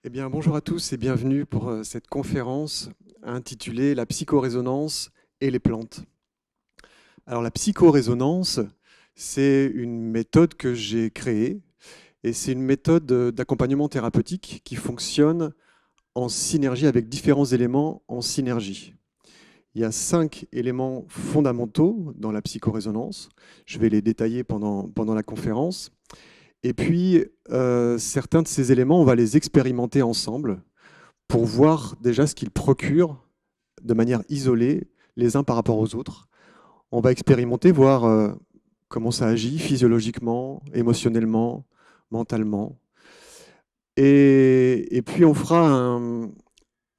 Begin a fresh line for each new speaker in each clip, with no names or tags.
Eh bien, bonjour à tous et bienvenue pour cette conférence intitulée La psychorésonance et les plantes. Alors, la psychorésonance, c'est une méthode que j'ai créée et c'est une méthode d'accompagnement thérapeutique qui fonctionne en synergie avec différents éléments en synergie. Il y a 5 éléments fondamentaux dans la psychorésonance. Je vais les détailler pendant la conférence. Et puis, certains de ces éléments, on va les expérimenter ensemble pour voir déjà ce qu'ils procurent de manière isolée les uns par rapport aux autres. On va expérimenter, voir comment ça agit physiologiquement, émotionnellement, mentalement. Et puis on fera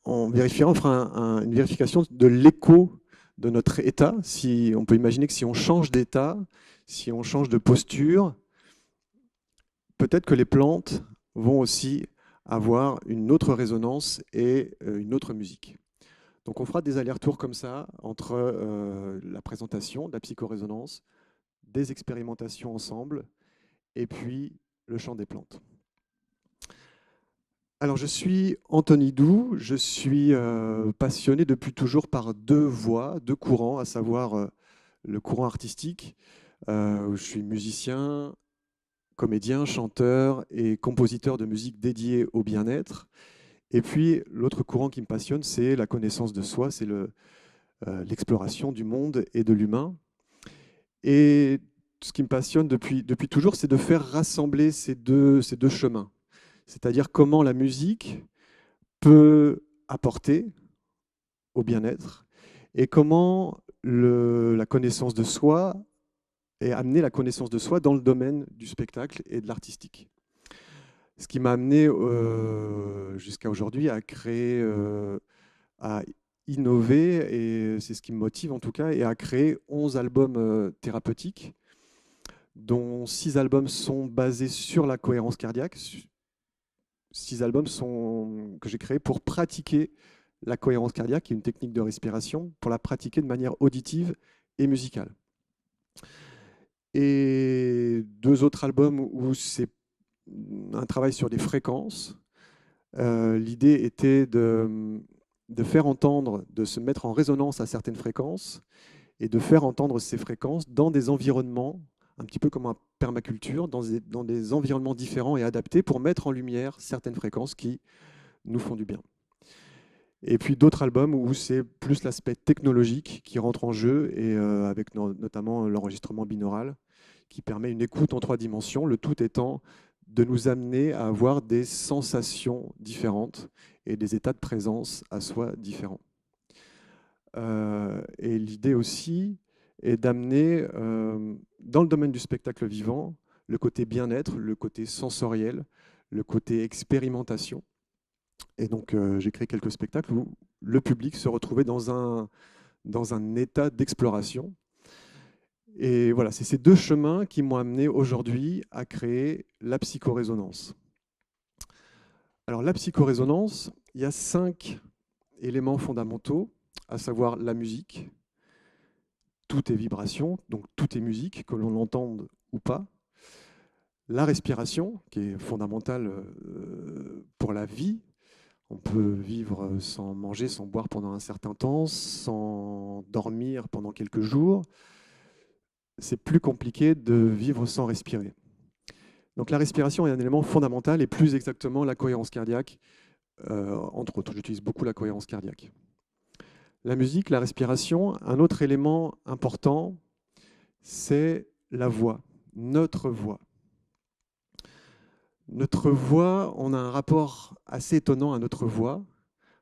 une vérification de l'écho de notre état. Si, on peut imaginer que si on change d'état, si on change de posture, peut-être que les plantes vont aussi avoir une autre résonance et une autre musique. Donc on fera des allers-retours comme ça entre la présentation de la psychorésonance, des expérimentations ensemble, et puis le chant des plantes. Alors je suis Anthony Doux, je suis passionné depuis toujours par deux voies, deux courants, à savoir le courant artistique, où je suis musicien, comédien, chanteur et compositeur de musique dédiée au bien-être. Et puis l'autre courant qui me passionne, c'est la connaissance de soi, c'est l'exploration du monde et de l'humain. Et ce qui me passionne depuis toujours, c'est de faire rassembler ces deux chemins. C'est-à-dire comment la musique peut apporter au bien-être et comment la connaissance de soi et amener la connaissance de soi dans le domaine du spectacle et de l'artistique. Ce qui m'a amené jusqu'à aujourd'hui à créer, à innover, et c'est ce qui me motive en tout cas, et à créer 11 albums thérapeutiques, dont 6 albums sont basés sur la cohérence cardiaque. 6 albums que j'ai créés pour pratiquer la cohérence cardiaque, qui est une technique de respiration, pour la pratiquer de manière auditive et musicale. Et 2 autres albums où c'est un travail sur des fréquences. L'idée était de faire entendre, de se mettre en résonance à certaines fréquences et de faire entendre ces fréquences dans des environnements, un petit peu comme en permaculture, dans des environnements différents et adaptés pour mettre en lumière certaines fréquences qui nous font du bien. Et puis d'autres albums où c'est plus l'aspect technologique qui rentre en jeu, et avec notamment l'enregistrement binaural qui permet une écoute en 3 dimensions, le tout étant de nous amener à avoir des sensations différentes et des états de présence à soi différents. Et l'idée aussi est d'amener dans le domaine du spectacle vivant le côté bien-être, le côté sensoriel, le côté expérimentation. Et donc j'ai créé quelques spectacles où le public se retrouvait dans un état d'exploration. Et voilà, c'est ces deux chemins qui m'ont amené aujourd'hui à créer la psychorésonance. Alors la psychorésonance, il y a 5 éléments fondamentaux, à savoir la musique. Tout est vibration, donc tout est musique, que l'on l'entende ou pas. La respiration, qui est fondamentale pour la vie. On peut vivre sans manger, sans boire pendant un certain temps, sans dormir pendant quelques jours. C'est plus compliqué de vivre sans respirer. Donc la respiration est un élément fondamental, et plus exactement la cohérence cardiaque, entre autres. J'utilise beaucoup la cohérence cardiaque. La musique, la respiration, un autre élément important, c'est la voix, notre voix. Notre voix, on a un rapport assez étonnant à notre voix.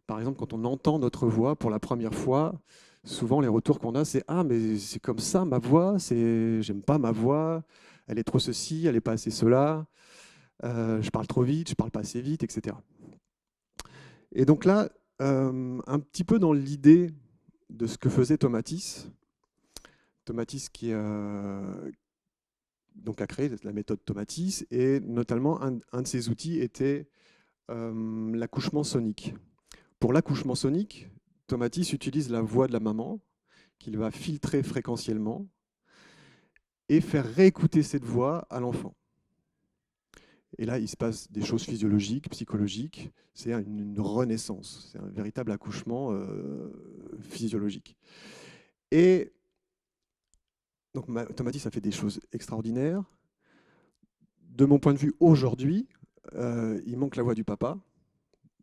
Par exemple, quand on entend notre voix pour la première fois, souvent les retours qu'on a, c'est «Ah, mais c'est comme ça ma voix, j'aime pas ma voix, elle est trop ceci, elle est pas assez cela, je parle trop vite, je parle pas assez vite», etc. Et donc là, un petit peu dans l'idée de ce que faisait Tomatis qui donc a créé la méthode Tomatis, et notamment un de ses outils était l'accouchement sonique. Pour l'accouchement sonique, Tomatis utilise la voix de la maman qu'il va filtrer fréquentiellement et faire réécouter cette voix à l'enfant. Et là, il se passe des choses physiologiques, psychologiques. C'est une renaissance, c'est un véritable accouchement physiologique. Et donc Thomas ça fait des choses extraordinaires. De mon point de vue, aujourd'hui, il manque la voix du papa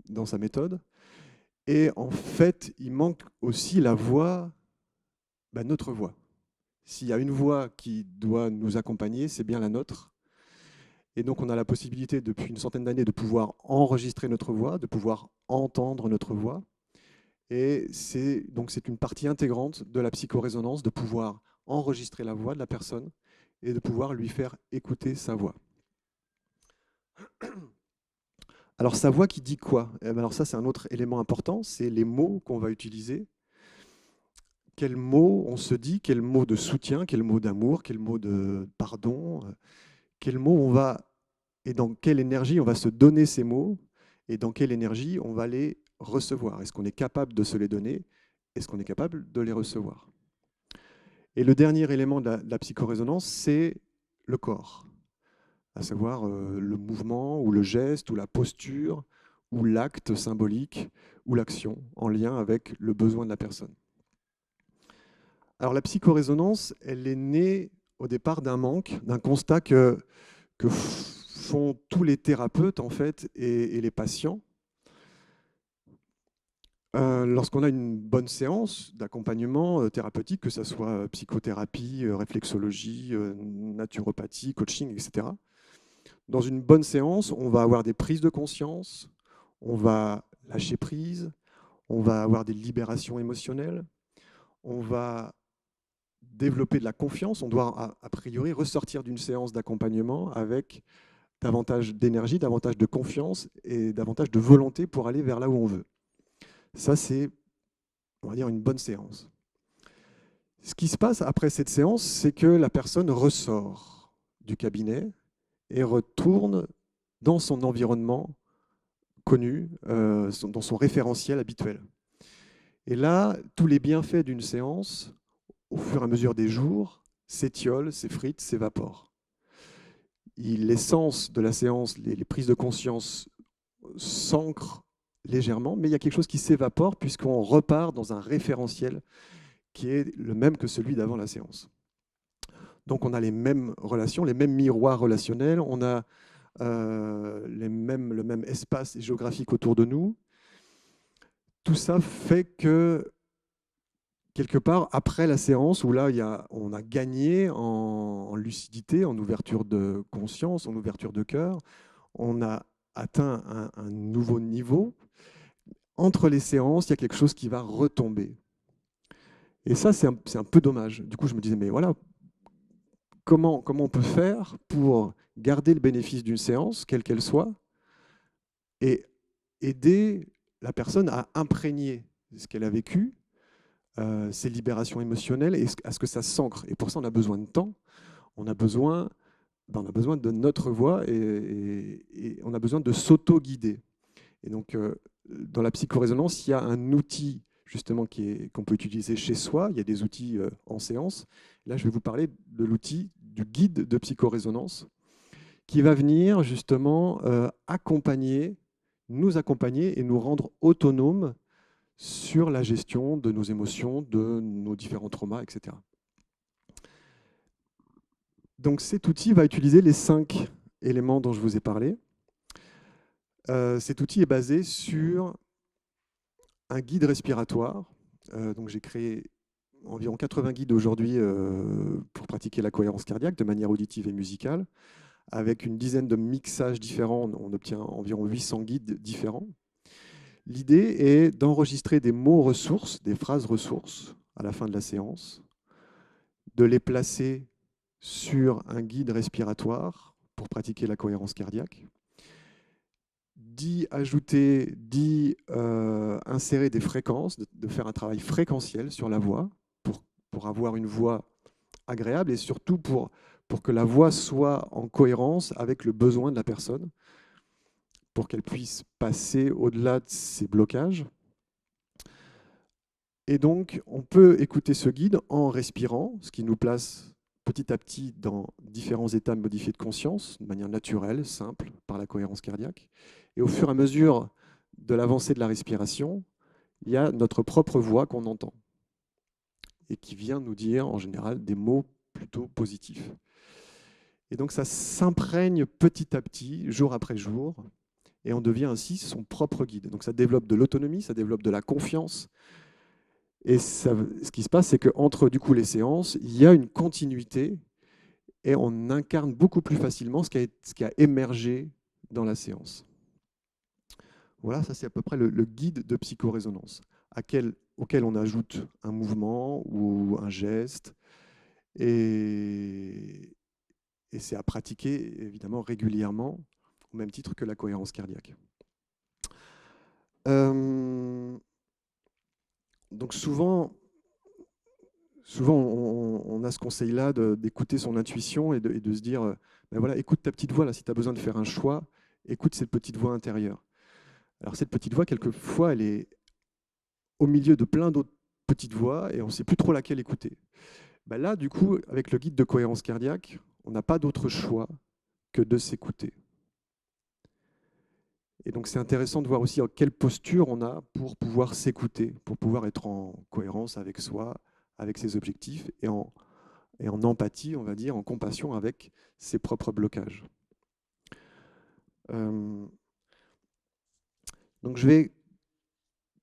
dans sa méthode. Et en fait, il manque aussi la voix, notre voix. S'il y a une voix qui doit nous accompagner, c'est bien la nôtre. Et donc, on a la possibilité, depuis une centaine d'années, de pouvoir enregistrer notre voix, de pouvoir entendre notre voix. Et c'est une partie intégrante de la psychorésonance, de pouvoir enregistrer la voix de la personne et de pouvoir lui faire écouter sa voix. Alors, sa voix qui dit quoi? Alors ça, c'est un autre élément important, c'est les mots qu'on va utiliser. Quels mots on se dit, quels mots de soutien, quels mots d'amour, quels mots de pardon, quels mots on va, et dans quelle énergie on va se donner ces mots, et dans quelle énergie on va les recevoir. Est-ce qu'on est capable de se les donner? Est-ce qu'on est capable de les recevoir? Et le dernier élément de la psychorésonance, c'est le corps, à savoir le mouvement, ou le geste, ou la posture, ou l'acte symbolique, ou l'action, en lien avec le besoin de la personne. Alors la psychorésonance, elle est née au départ d'un manque, d'un constat que font tous les thérapeutes en fait et les patients. Lorsqu'on a une bonne séance d'accompagnement thérapeutique, que ce soit psychothérapie, réflexologie, naturopathie, coaching, etc. Dans une bonne séance, on va avoir des prises de conscience, on va lâcher prise, on va avoir des libérations émotionnelles, on va développer de la confiance, on doit a priori ressortir d'une séance d'accompagnement avec davantage d'énergie, davantage de confiance et davantage de volonté pour aller vers là où on veut. Ça, c'est, on va dire, une bonne séance. Ce qui se passe après cette séance, c'est que la personne ressort du cabinet et retourne dans son environnement connu, dans son référentiel habituel. Et là, tous les bienfaits d'une séance, au fur et à mesure des jours, s'étiolent, s'effritent, s'évaporent. L'essence de la séance, les prises de conscience s'ancrent légèrement, mais il y a quelque chose qui s'évapore puisqu'on repart dans un référentiel qui est le même que celui d'avant la séance. Donc on a les mêmes relations, les mêmes miroirs relationnels, on a le même espace géographique autour de nous. Tout ça fait que, quelque part, après la séance, où là, on a gagné en lucidité, en ouverture de conscience, en ouverture de cœur, on a atteint un nouveau niveau. Entre les séances, il y a quelque chose qui va retomber. Et ça, c'est un peu dommage. Du coup, je me disais, mais voilà, comment on peut faire pour garder le bénéfice d'une séance, quelle qu'elle soit, et aider la personne à imprégner ce qu'elle a vécu, ses libérations émotionnelles, et à ce que ça s'ancre. Et pour ça, on a besoin de temps, on a besoin de notre voix, et on a besoin de s'auto-guider. Et donc, dans la psychorésonance, il y a un outil justement qu'on peut utiliser chez soi. Il y a des outils en séance. Là, je vais vous parler de l'outil du guide de psychorésonance qui va venir justement nous accompagner et nous rendre autonomes sur la gestion de nos émotions, de nos différents traumas, etc. Donc cet outil va utiliser les 5 éléments dont je vous ai parlé. Cet outil est basé sur un guide respiratoire. Donc j'ai créé environ 80 guides aujourd'hui pour pratiquer la cohérence cardiaque de manière auditive et musicale. Avec une dizaine de mixages différents, on obtient environ 800 guides différents. L'idée est d'enregistrer des mots ressources, des phrases ressources à la fin de la séance, de les placer sur un guide respiratoire pour pratiquer la cohérence cardiaque, d'y ajouter, insérer des fréquences, de faire un travail fréquentiel sur la voix pour avoir une voix agréable et surtout pour que la voix soit en cohérence avec le besoin de la personne, pour qu'elle puisse passer au-delà de ses blocages. Et donc, on peut écouter ce guide en respirant, ce qui nous place petit à petit dans différents états modifiés de conscience, de manière naturelle, simple, par la cohérence cardiaque. Et au fur et à mesure de l'avancée de la respiration, il y a notre propre voix qu'on entend et qui vient nous dire en général des mots plutôt positifs. Et donc ça s'imprègne petit à petit, jour après jour, et on devient ainsi son propre guide. Donc ça développe de l'autonomie, ça développe de la confiance. Et ça, ce qui se passe, c'est qu'entre du coup les séances, il y a une continuité et on incarne beaucoup plus facilement ce qui a émergé dans la séance. Voilà, ça c'est à peu près le guide de psychorésonance, auquel on ajoute un mouvement ou un geste. Et c'est à pratiquer évidemment régulièrement, au même titre que la cohérence cardiaque. Donc souvent on a ce conseil-là d'écouter son intuition et de se dire, ben voilà, écoute ta petite voix, là, si tu as besoin de faire un choix, écoute cette petite voix intérieure. Alors cette petite voix, quelquefois, elle est au milieu de plein d'autres petites voix et on ne sait plus trop laquelle écouter. Ben là, du coup, avec le guide de cohérence cardiaque, on n'a pas d'autre choix que de s'écouter. Et donc c'est intéressant de voir aussi en quelle posture on a pour pouvoir s'écouter, pour pouvoir être en cohérence avec soi, avec ses objectifs et en empathie, on va dire, en compassion avec ses propres blocages. Donc je vais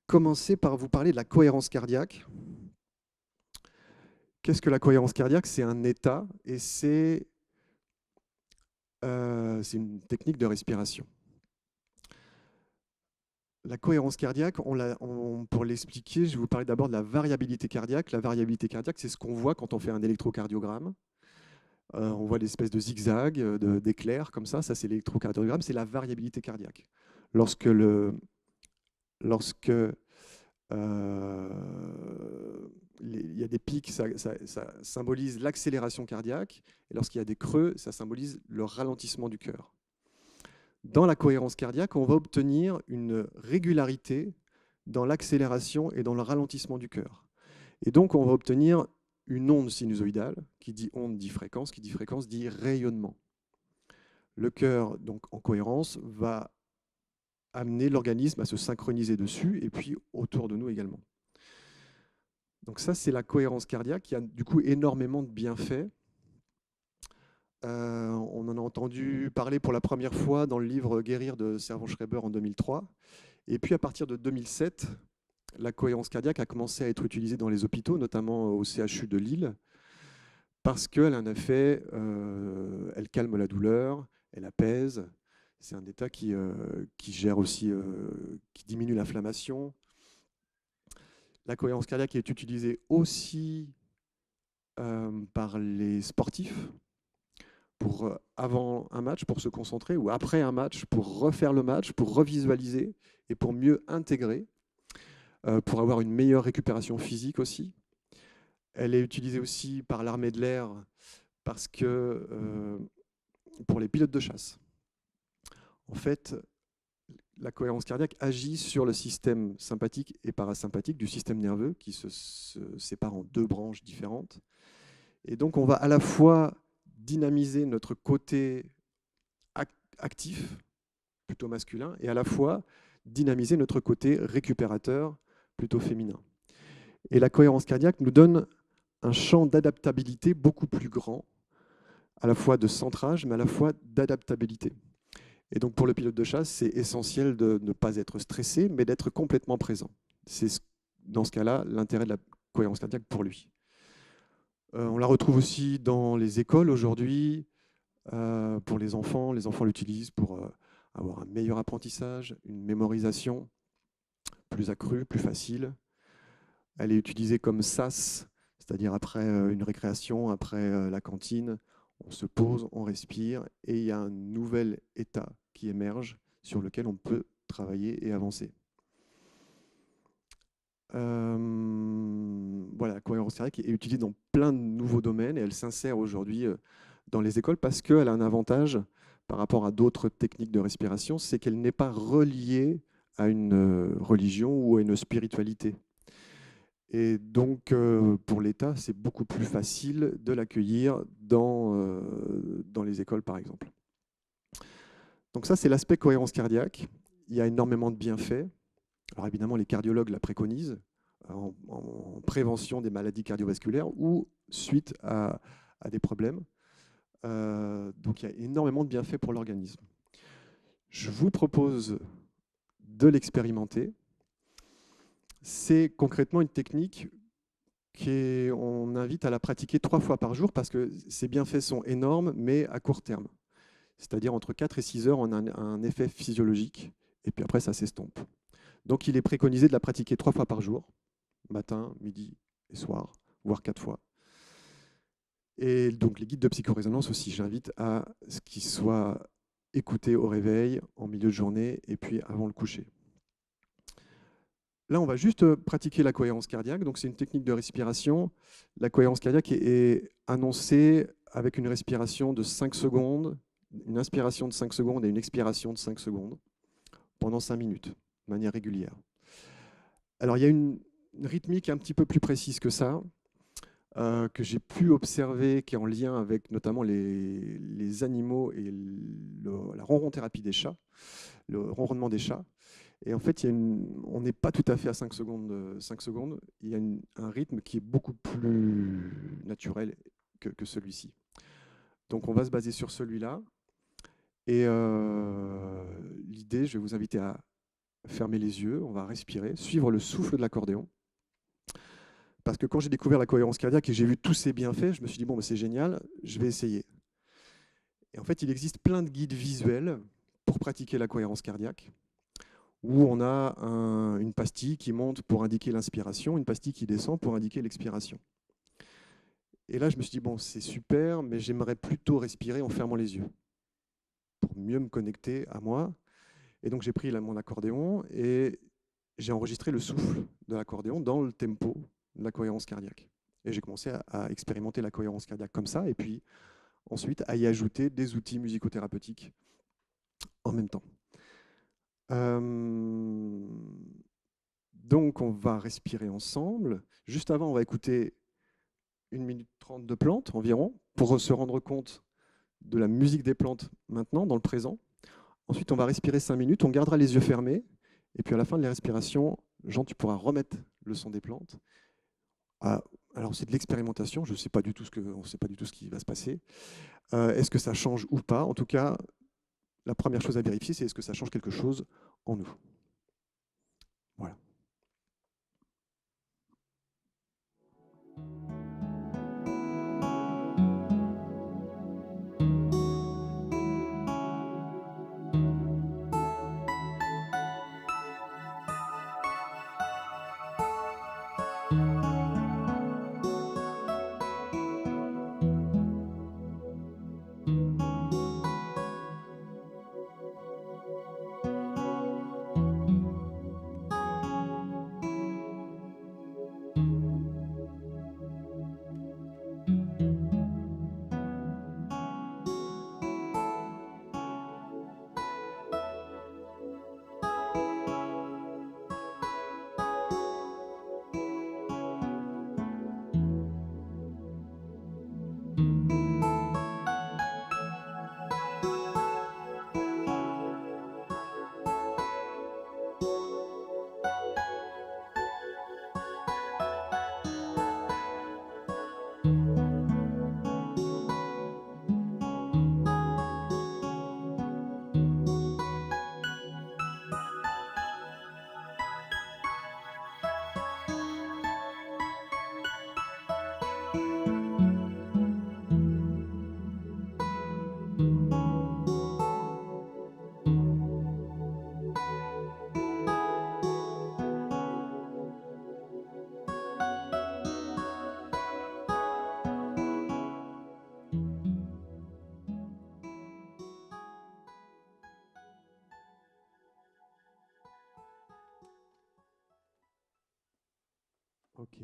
commencer par vous parler de la cohérence cardiaque. Qu'est-ce que la cohérence cardiaque? C'est un état et c'est une technique de respiration. La cohérence cardiaque, pour l'expliquer, je vais vous parler d'abord de la variabilité cardiaque. La variabilité cardiaque, c'est ce qu'on voit quand on fait un électrocardiogramme. On voit des espèces de zigzags, d'éclairs comme ça. Ça, c'est l'électrocardiogramme, c'est la variabilité cardiaque. Lorsque il y a des pics, ça symbolise l'accélération cardiaque. Et lorsqu'il y a des creux, ça symbolise le ralentissement du cœur. Dans la cohérence cardiaque, on va obtenir une régularité dans l'accélération et dans le ralentissement du cœur. Et donc, on va obtenir une onde sinusoïdale, qui dit onde dit fréquence, qui dit fréquence dit rayonnement. Le cœur, donc en cohérence, va amener l'organisme à se synchroniser dessus et puis autour de nous également. Donc ça, c'est la cohérence cardiaque qui a du coup énormément de bienfaits. On en a entendu parler pour la première fois dans le livre Guérir de Servan-Schreiber en 2003. Et puis à partir de 2007, la cohérence cardiaque a commencé à être utilisée dans les hôpitaux, notamment au CHU de Lille, parce qu'elle a un effet, elle calme la douleur, elle apaise. C'est un état qui gère aussi, qui diminue l'inflammation. La cohérence cardiaque est utilisée aussi par les sportifs pour avant un match pour se concentrer ou après un match pour refaire le match, pour revisualiser et pour mieux intégrer, pour avoir une meilleure récupération physique aussi. Elle est utilisée aussi par l'armée de l'air parce que pour les pilotes de chasse. En fait, la cohérence cardiaque agit sur le système sympathique et parasympathique du système nerveux qui se séparent en deux branches différentes. Et donc, on va à la fois dynamiser notre côté actif, plutôt masculin, et à la fois dynamiser notre côté récupérateur, plutôt féminin. Et la cohérence cardiaque nous donne un champ d'adaptabilité beaucoup plus grand, à la fois de centrage, mais à la fois d'adaptabilité. Et donc pour le pilote de chasse, c'est essentiel de ne pas être stressé, mais d'être complètement présent. C'est dans ce cas-là l'intérêt de la cohérence cardiaque pour lui. On la retrouve aussi dans les écoles aujourd'hui, pour les enfants. Les enfants l'utilisent pour avoir un meilleur apprentissage, une mémorisation plus accrue, plus facile. Elle est utilisée comme sas, c'est-à-dire après une récréation, après la cantine, on se pose, on respire, et il y a un nouvel état qui émerge sur lequel on peut travailler et avancer. Voilà, la cohérence cardiaque est utilisée dans plein de nouveaux domaines et elle s'insère aujourd'hui dans les écoles parce qu'elle a un avantage par rapport à d'autres techniques de respiration, c'est qu'elle n'est pas reliée à une religion ou à une spiritualité. Et donc, pour l'État, c'est beaucoup plus facile de l'accueillir dans les écoles, par exemple. Donc ça, c'est l'aspect cohérence cardiaque. Il y a énormément de bienfaits. Alors évidemment, les cardiologues la préconisent en prévention des maladies cardiovasculaires ou suite à des problèmes. Donc il y a énormément de bienfaits pour l'organisme. Je vous propose de l'expérimenter. C'est concrètement une technique on invite à la pratiquer 3 fois par jour parce que ses bienfaits sont énormes, mais à court terme. C'est-à-dire entre 4 et 6 heures, on a un effet physiologique, et puis après, ça s'estompe. Donc il est préconisé de la pratiquer 3 fois par jour, matin, midi et soir, voire 4 fois. Et donc les guides de psychorésonance aussi, j'invite à ce qu'ils soient écoutés au réveil, en milieu de journée, et puis avant le coucher. Là, on va juste pratiquer la cohérence cardiaque. Donc, c'est une technique de respiration. La cohérence cardiaque est annoncée avec une respiration de 5 secondes, une inspiration de 5 secondes et une expiration de 5 secondes pendant 5 minutes, de manière régulière. Alors, il y a une rythmique un petit peu plus précise que ça, que j'ai pu observer, qui est en lien avec notamment les animaux et la ronron-thérapie des chats, le ronronnement des chats. Et en fait, on n'est pas tout à fait à 5 secondes. 5 secondes. Il y a un rythme qui est beaucoup plus naturel que celui-ci. Donc, on va se baser sur celui-là. Et l'idée, je vais vous inviter à fermer les yeux, on va respirer, suivre le souffle de l'accordéon. Parce que quand j'ai découvert la cohérence cardiaque et j'ai vu tous ces bienfaits, je me suis dit, bon, ben, c'est génial, je vais essayer. Et en fait, il existe plein de guides visuels pour pratiquer la cohérence cardiaque, où on a une pastille qui monte pour indiquer l'inspiration, une pastille qui descend pour indiquer l'expiration. Et là, je me suis dit, bon, c'est super, mais j'aimerais plutôt respirer en fermant les yeux, pour mieux me connecter à moi. Et donc, j'ai pris mon accordéon et j'ai enregistré le souffle de l'accordéon dans le tempo de la cohérence cardiaque. Et j'ai commencé à expérimenter la cohérence cardiaque comme ça, et puis ensuite à y ajouter des outils musicothérapeutiques en même temps. Donc, on va respirer ensemble. Juste avant, on va écouter 1 minute 30 de plantes environ pour se rendre compte de la musique des plantes maintenant, dans le présent. Ensuite, on va respirer 5 minutes. On gardera les yeux fermés. Et puis, à la fin de la respiration, Jean, tu pourras remettre le son des plantes. Alors, c'est de l'expérimentation. On ne sait pas du tout ce qui va se passer. Est-ce que ça change ou pas? En tout cas, la première chose à vérifier, c'est est-ce que ça change quelque chose en nous. Voilà. Ok.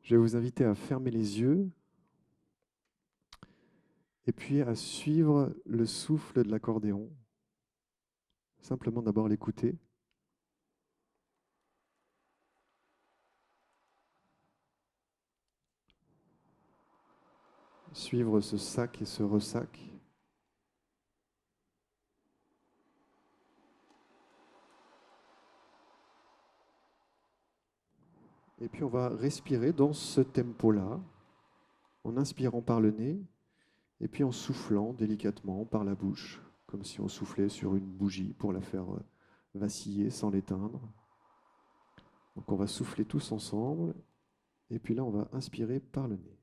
Je vais vous inviter à fermer les yeux et puis à suivre le souffle de l'accordéon. Simplement d'abord l'écouter. Suivre ce sac et ce ressac. Et puis on va respirer dans ce tempo-là, en inspirant par le nez, et puis en soufflant délicatement par la bouche, comme si on soufflait sur une bougie pour la faire vaciller sans l'éteindre. Donc on va souffler tous ensemble, et puis là on va inspirer par le nez.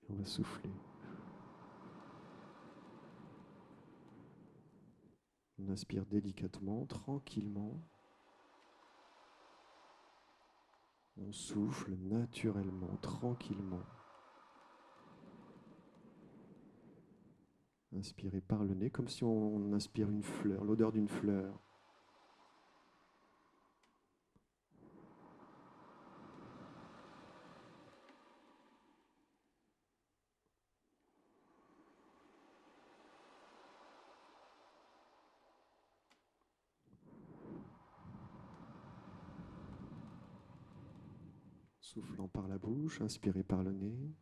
Et on va souffler. On inspire délicatement, tranquillement. On souffle naturellement, tranquillement. Inspirez par le nez, comme si on inspire une fleur, l'odeur d'une fleur. Soufflant par la bouche, inspirez par le nez.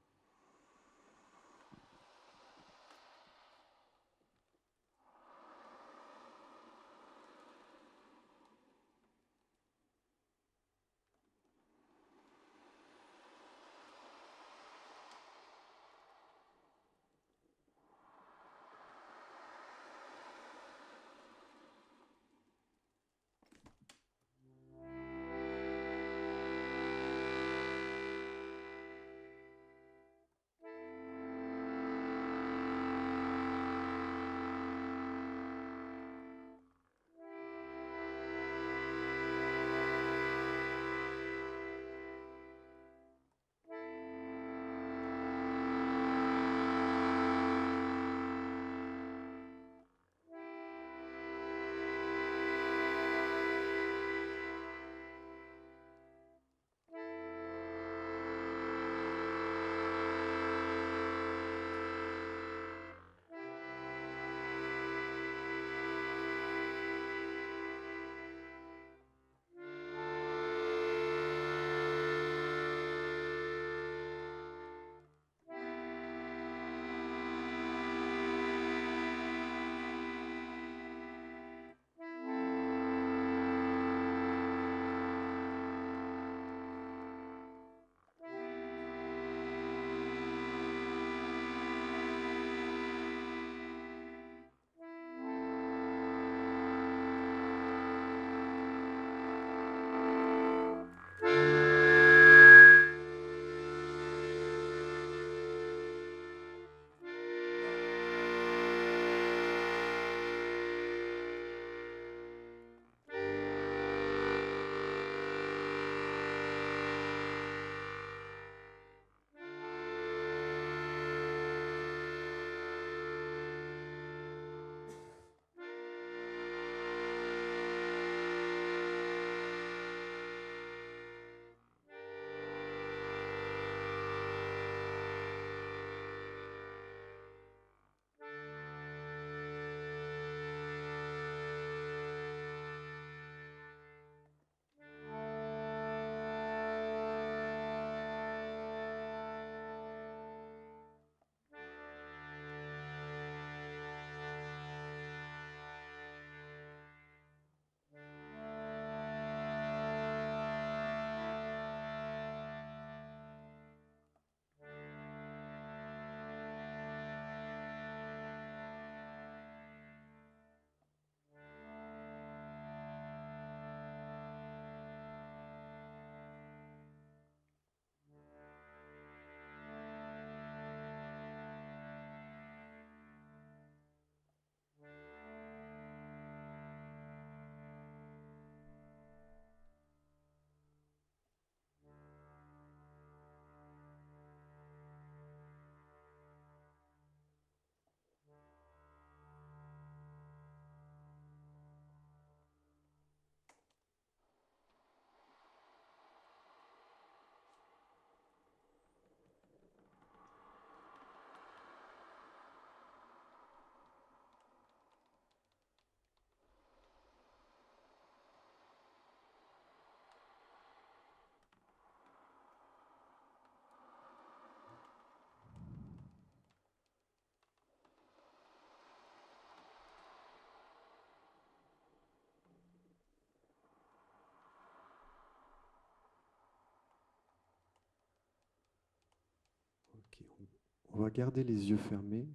On va garder les yeux fermés.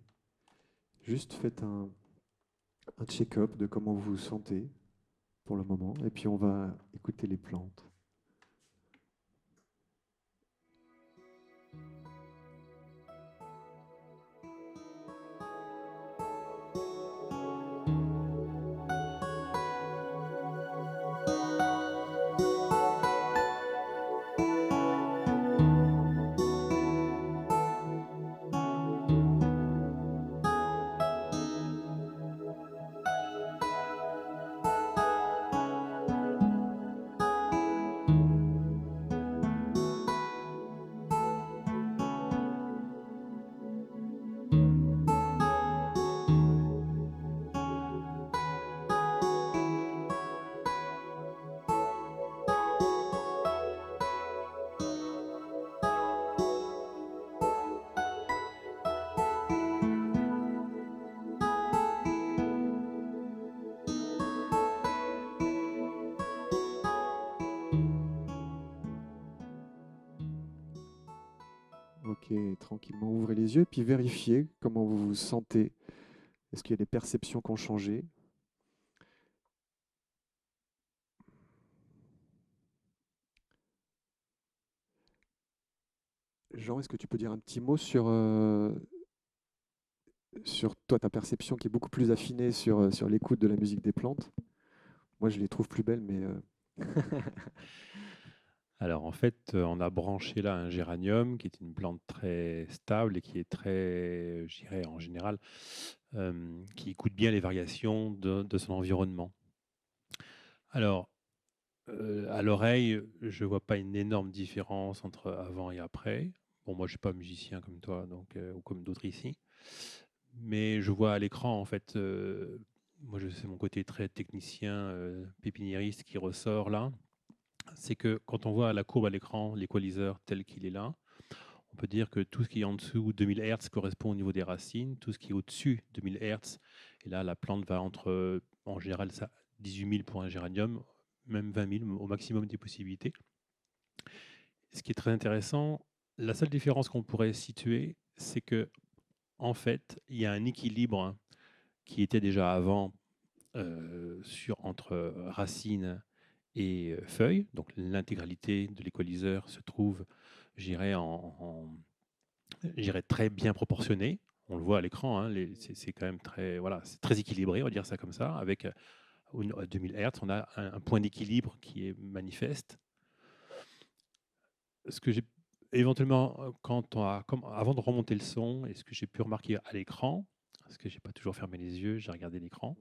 Juste faites un check-up de comment vous vous sentez pour le moment. Et puis on va écouter les plantes. Ok, tranquillement, ouvrez les yeux et puis vérifiez comment vous vous sentez. Est-ce qu'il y a des perceptions qui ont changé? Jean, est-ce que tu peux dire un petit mot sur toi, ta perception qui est beaucoup plus affinée sur l'écoute de la musique des plantes? Moi, je les trouve plus belles, mais
Alors en fait, on a branché là un géranium qui est une plante très stable et qui est très, je dirais en général, qui écoute bien les variations de son environnement. Alors, à l'oreille, je vois pas une énorme différence entre avant et après. Bon, moi, je suis pas musicien comme toi, donc, ou comme d'autres ici, mais je vois à l'écran, en fait, moi, c'est mon côté très technicien, pépiniériste qui ressort là. C'est que quand on voit la courbe à l'écran, l'équaliseur tel qu'il est là, on peut dire que tout ce qui est en dessous de 1000 Hz correspond au niveau des racines, tout ce qui est au-dessus de 1000 Hz, et là, la plante va entre, en général, ça, 18 000 pour un géranium, même 20 000 au maximum des possibilités. Ce qui est très intéressant, la seule différence qu'on pourrait situer, c'est que en fait, il y a un équilibre qui était déjà avant entre racines et feuilles. Donc l'intégralité de l'équaliseur se trouve, j'irais, j'irais très bien proportionnée. On le voit à l'écran, hein, c'est quand même très, voilà, c'est très équilibré, on va dire ça comme ça. Avec à 2000 Hz, on a un point d'équilibre qui est manifeste. Ce que j'ai éventuellement, avant de remonter le son, et ce que j'ai pu remarquer à l'écran, parce que j'ai pas toujours fermé les yeux, j'ai regardé l'écran,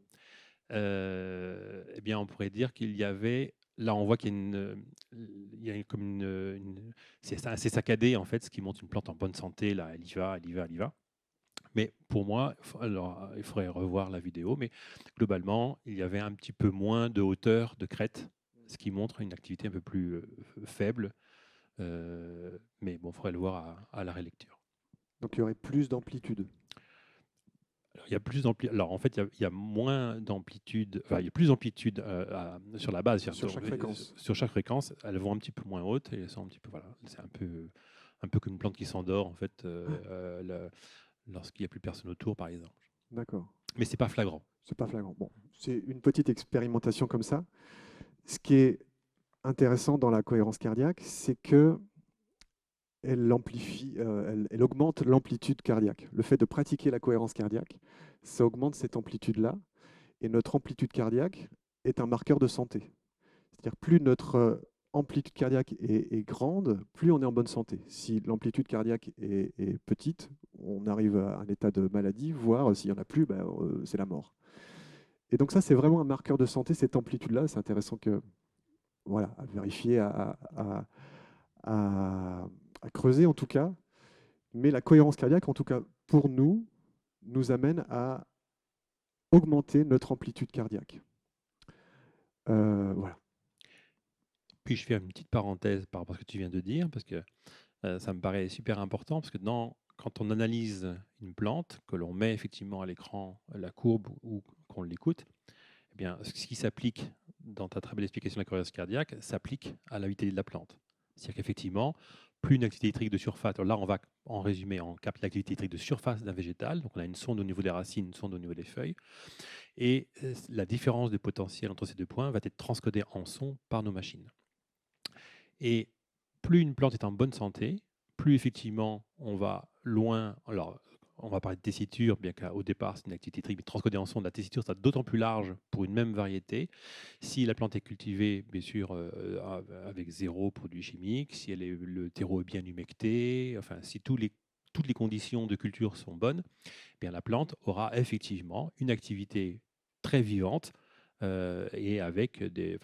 eh bien, on pourrait dire qu'il y avait, là, on voit qu'il y a il y a comme c'est assez saccadé en fait, ce qui montre une plante en bonne santé. Là, elle y va, elle y va, elle y va. Mais pour moi, alors, il faudrait revoir la vidéo, mais globalement, il y avait un petit peu moins de hauteur de crête, ce qui montre une activité un peu plus faible. Mais bon, il faudrait le voir à la rélecture.
donc il y aurait plus d'amplitude.
Alors, il y a plus alors en fait, il y a moins d'amplitude, enfin, il y a plus d'amplitude sur la base.
Sur chaque fréquence.
Sur chaque fréquence, elles vont un petit peu moins hautes et elles sont un petit peu, voilà, c'est un peu comme une plante qui s'endort en fait
Ah,
lorsqu'il n'y a plus personne autour, par exemple.
d'accord.
Mais c'est pas flagrant.
C'est pas flagrant. Bon, c'est une petite expérimentation comme ça. Ce qui est intéressant dans la cohérence cardiaque, c'est que elle amplifie, elle augmente l'amplitude cardiaque. Le fait de pratiquer la cohérence cardiaque, ça augmente cette amplitude-là. Et notre amplitude cardiaque est un marqueur de santé. C'est-à-dire plus notre amplitude cardiaque est grande, plus on est en bonne santé. Si l'amplitude cardiaque est petite, on arrive à un état de maladie, voire s'il n'y en a plus, ben, c'est la mort. Et donc ça, c'est vraiment un marqueur de santé, cette amplitude-là. C'est intéressant que, voilà, à vérifier, à- à creuser en tout cas. Mais la cohérence cardiaque, en tout cas pour nous, nous amène à augmenter notre amplitude cardiaque. Voilà.
Puis je fais une petite parenthèse par rapport à ce que tu viens de dire, parce que ça me paraît super important, parce que quand on analyse une plante, que l'on met effectivement à l'écran la courbe ou qu'on l'écoute, eh bien, ce qui s'applique dans ta très belle explication de la cohérence cardiaque s'applique à la vitalité de la plante. C'est-à-dire qu'effectivement, plus une activité électrique de surface. Alors là, on va, en résumé, on capte l'activité électrique de surface d'un végétal. Donc on a une sonde au niveau des racines, une sonde au niveau des feuilles. Et la différence de potentiel entre ces deux points va être transcodée en son par nos machines. Et plus une plante est en bonne santé, plus effectivement on va loin. Alors, on va parler de tessiture, bien qu'au départ c'est une activité électrique, mais transcodée en son, la tessiture sera d'autant plus large pour une même variété. Si la plante est cultivée, bien sûr, avec zéro produit chimique, si le terreau est bien humecté, enfin, si toutes les conditions de culture sont bonnes, eh bien la plante aura effectivement une activité très vivante et avec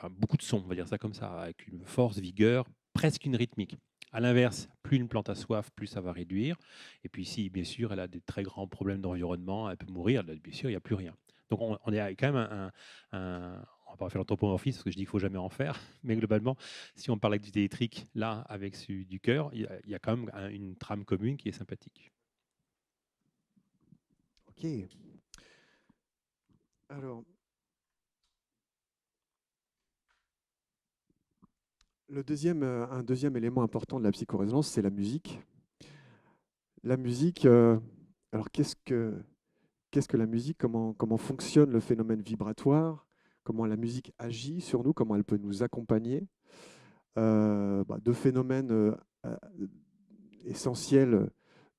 beaucoup de sons, on va dire ça comme ça, avec une force, vigueur, presque une rythmique. À l'inverse, plus une plante a soif, plus ça va réduire. Et puis si, bien sûr, elle a des très grands problèmes d'environnement, elle peut mourir, là, bien sûr, il n'y a plus rien. Donc on est quand même on va pas faire l'anthropomorphisme parce que je dis qu'il ne faut jamais en faire, mais globalement, si on parle d'activité électrique, là, avec celui du cœur, il y a quand même une trame commune qui est sympathique.
Ok. Alors, un deuxième élément important de la psychorésonance, c'est la musique. La musique, alors qu'est-ce que la musique? Comment fonctionne le phénomène vibratoire? Comment la musique agit sur nous? Comment elle peut nous accompagner? Deux phénomènes euh, essentiels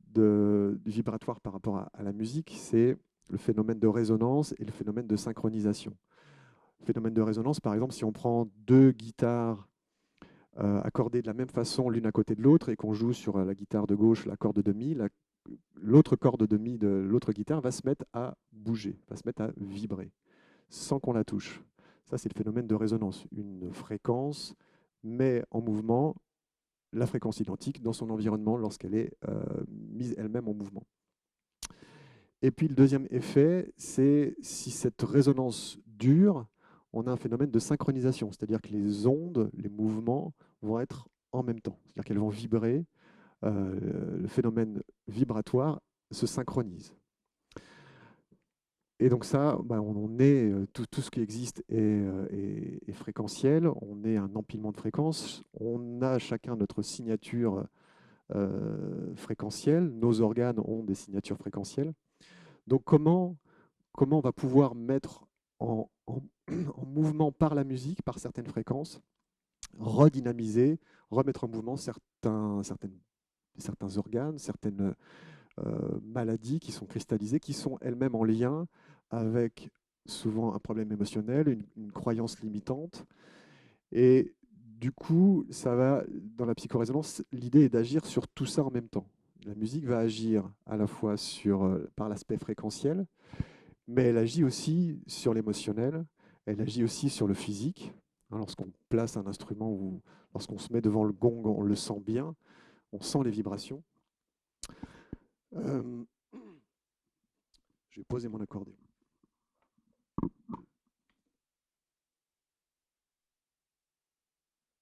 du vibratoire par rapport à la musique, c'est le phénomène de résonance et le phénomène de synchronisation. Le phénomène de résonance, par exemple, si on prend deux guitares accordées de la même façon l'une à côté de l'autre et qu'on joue sur la guitare de gauche la corde de mi, l'autre corde de mi de l'autre guitare va se mettre à bouger, va se mettre à vibrer, sans qu'on la touche. Ça, c'est le phénomène de résonance. Une fréquence met en mouvement la fréquence identique dans son environnement lorsqu'elle est mise elle-même en mouvement. Et puis le deuxième effet, c'est si cette résonance dure, on a un phénomène de synchronisation, c'est-à-dire que les ondes, les mouvements vont être en même temps, c'est-à-dire qu'elles vont vibrer, le phénomène vibratoire se synchronise. Et donc ça, on est, tout ce qui existe est fréquentiel, on est un empilement de fréquences, on a chacun notre signature fréquentielle, nos organes ont des signatures fréquentielles. Donc comment on va pouvoir mettre en mouvement par la musique, par certaines fréquences, redynamiser, remettre en mouvement certains organes, certaines maladies qui sont cristallisées, qui sont elles-mêmes en lien avec souvent un problème émotionnel, une croyance limitante. Et du coup, ça va, dans la psychorésonance, l'idée est d'agir sur tout ça en même temps. La musique va agir à la fois par l'aspect fréquentiel, mais elle agit aussi sur l'émotionnel, elle agit aussi sur le physique. Lorsqu'on place un instrument ou lorsqu'on se met devant le gong, on le sent bien, on sent les vibrations. Euh, je vais poser mon accordéon.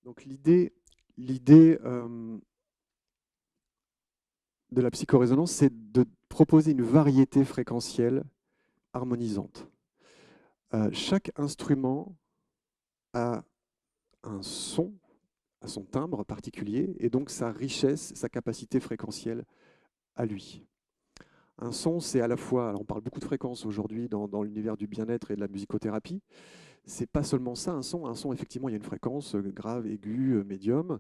Donc l'idée de la psychorésonance, c'est de proposer une variété fréquentielle harmonisante. Chaque instrument a un son, a son timbre particulier, et donc sa richesse, sa capacité fréquentielle à lui. Un son, c'est à la fois, alors on parle beaucoup de fréquences aujourd'hui dans l'univers du bien-être et de la musicothérapie, c'est pas seulement ça, un son effectivement, il y a une fréquence grave, aiguë, médium.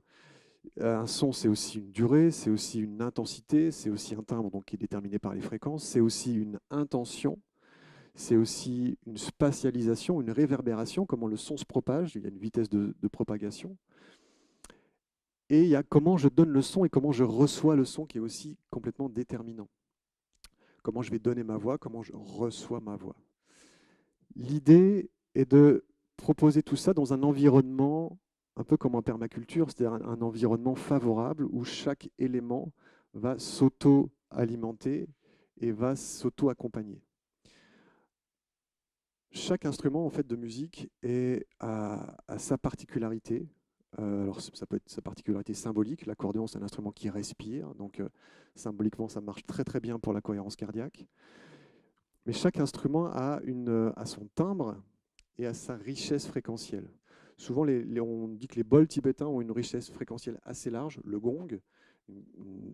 Un son, c'est aussi une durée, c'est aussi une intensité, c'est aussi un timbre donc, qui est déterminé par les fréquences, c'est aussi une intention, c'est aussi une spatialisation, une réverbération, comment le son se propage, il y a une vitesse de propagation. Et il y a comment je donne le son et comment je reçois le son qui est aussi complètement déterminant. Comment je vais donner ma voix, comment je reçois ma voix. L'idée est de proposer tout ça dans un environnement un peu comme en permaculture, c'est-à-dire un environnement favorable où chaque élément va s'auto-alimenter et va s'auto-accompagner. Chaque instrument en fait, de musique a sa particularité. Alors ça peut être sa particularité symbolique. L'accordéon, c'est un instrument qui respire, donc symboliquement, ça marche très très bien pour la cohérence cardiaque. Mais chaque instrument a son timbre et à sa richesse fréquentielle. Souvent, on dit que les bols tibétains ont une richesse fréquentielle assez large. Le gong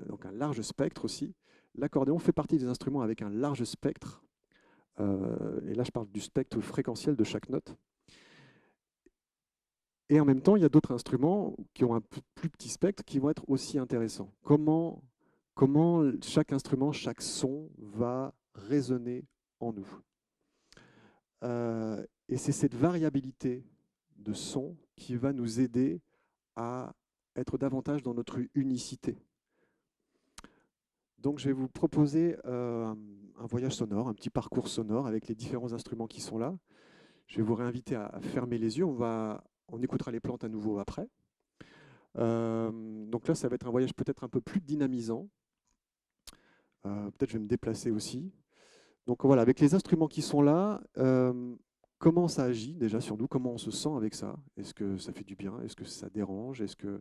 donc un large spectre aussi. L'accordéon fait partie des instruments avec un large spectre. Et là, je parle du spectre fréquentiel de chaque note. Et en même temps, il y a d'autres instruments qui ont un plus petit spectre qui vont être aussi intéressants. Comment chaque instrument, chaque son va résonner en nous. Et c'est cette variabilité de son qui va nous aider à être davantage dans notre unicité. Donc je vais vous proposer un voyage sonore, un petit parcours sonore avec les différents instruments qui sont là. Je vais vous réinviter à fermer les yeux. On écoutera les plantes à nouveau après. Donc là, ça va être un voyage peut-être un peu plus dynamisant. Peut-être je vais me déplacer aussi. Donc voilà, avec les instruments qui sont là, comment ça agit déjà sur nous? Comment on se sent avec ça? Est-ce que ça fait du bien? Est-ce que ça dérange? Est-ce que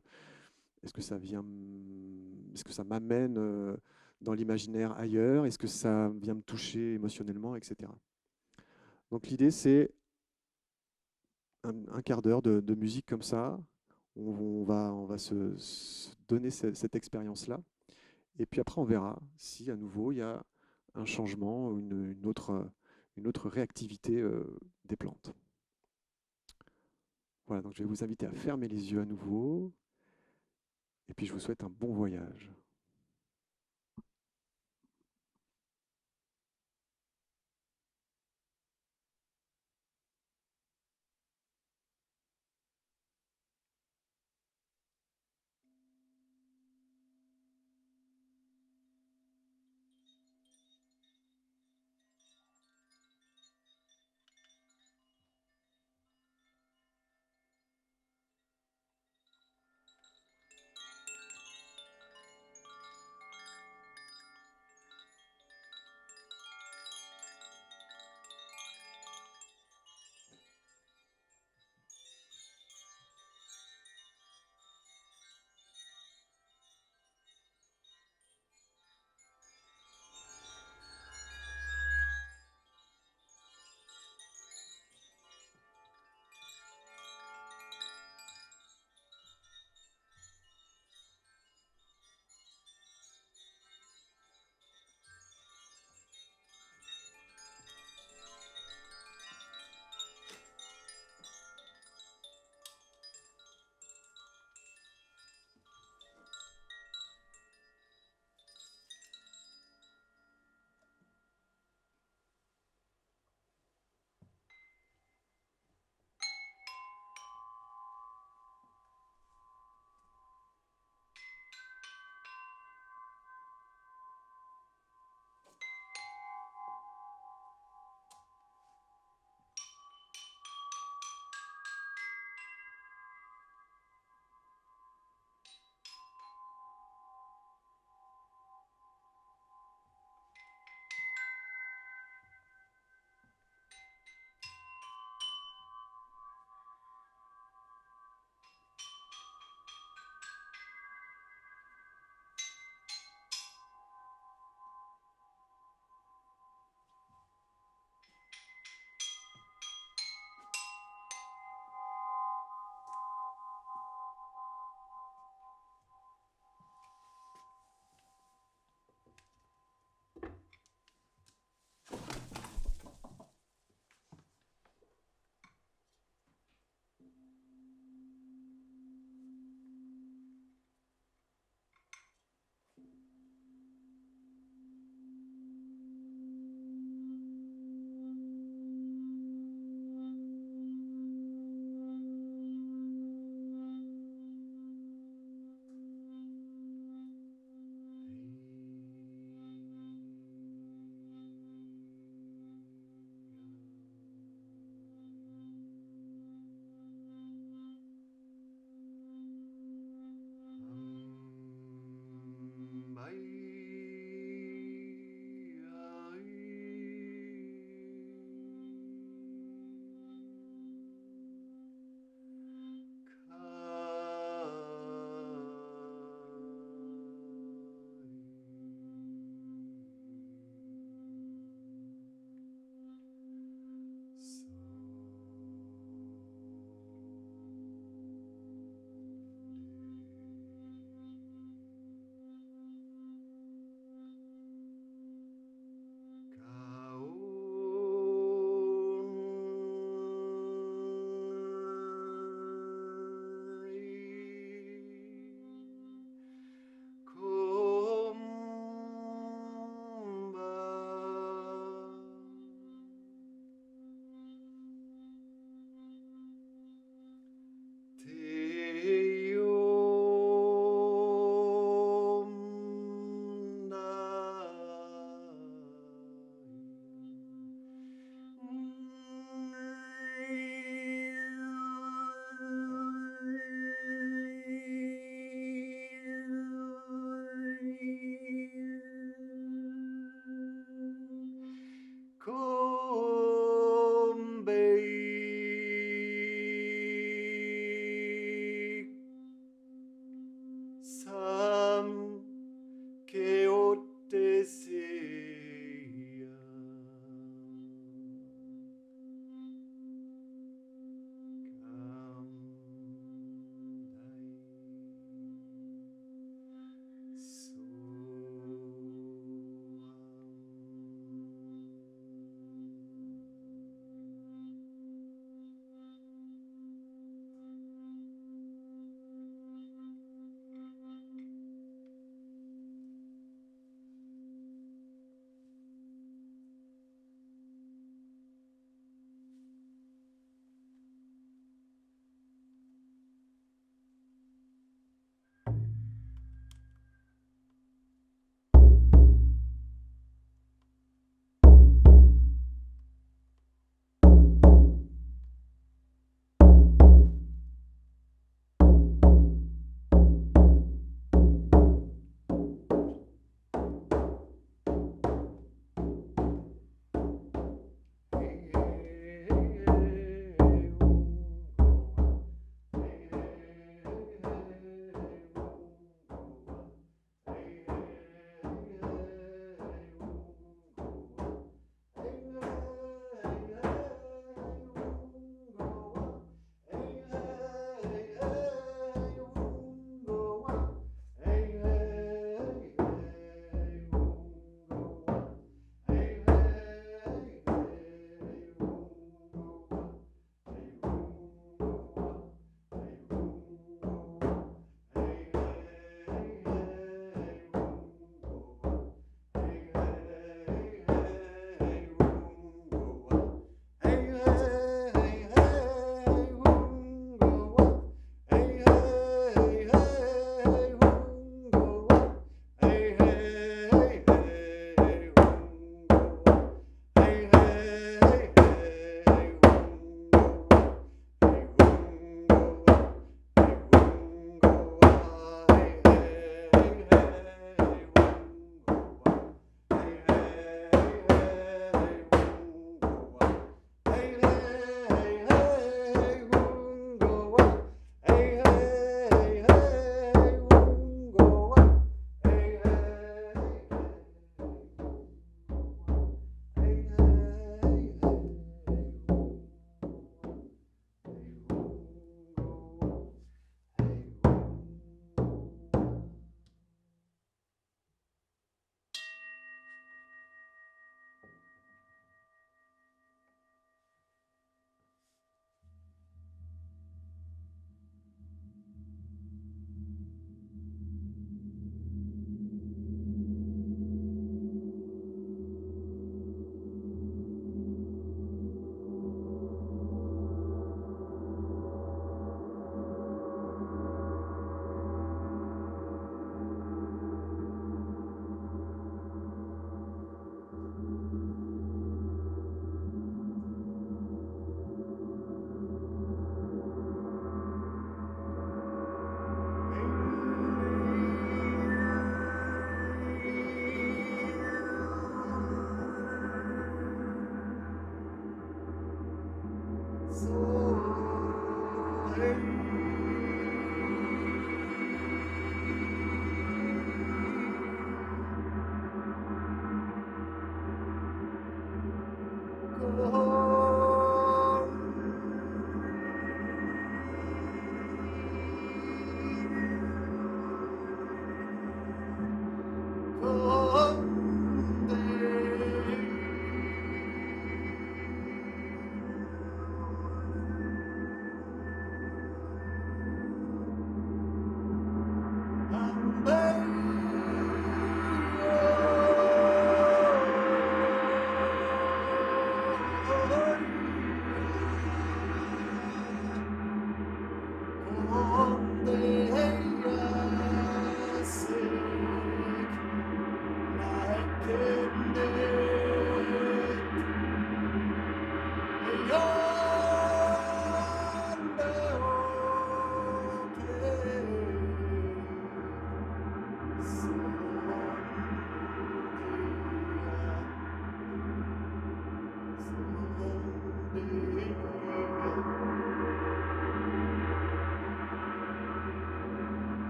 ça est-ce que ça m'amène dans l'imaginaire ailleurs? Est-ce que ça vient me toucher émotionnellement, etc. Donc l'idée, c'est un quart d'heure de musique comme ça. On va se donner cette expérience-là. Et puis après, on verra si à nouveau il y a un changement ou une autre réactivité des plantes. Voilà, donc je vais vous inviter à fermer les yeux à nouveau. Et puis je vous souhaite un bon voyage.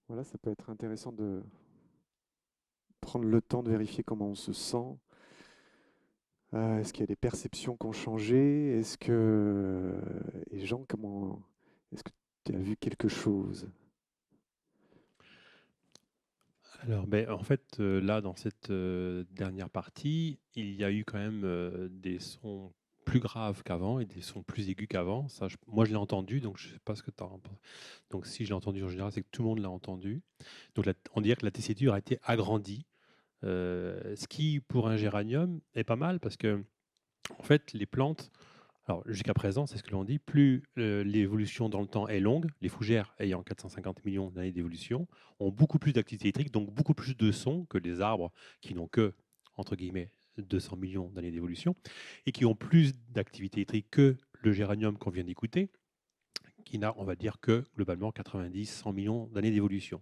Voilà, ça peut être intéressant de prendre le temps de vérifier comment on se sent. Est-ce qu'il y a des perceptions qui ont changé? Et Jean, est-ce que tu as vu quelque chose?
Alors, ben, en fait, là, dans cette dernière partie, il y a eu quand même des sons plus graves qu'avant et des sons plus aigus qu'avant. Ça, moi, je l'ai entendu, donc je ne sais pas ce que tu en penses. Donc, si je l'ai entendu en général, c'est que tout le monde l'a entendu. Donc, on dirait que la tessiture a été agrandie, ce qui, pour un géranium, est pas mal parce que, en fait, les plantes Alors, jusqu'à présent, c'est ce que l'on dit, plus l'évolution dans le temps est longue, les fougères ayant 450 millions d'années d'évolution ont beaucoup plus d'activité électrique, donc beaucoup plus de sons que les arbres qui n'ont que, entre guillemets, 200 millions d'années d'évolution, et qui ont plus d'activité électrique que le géranium qu'on vient d'écouter, qui n'a, on va dire, que globalement 90-100 millions d'années d'évolution.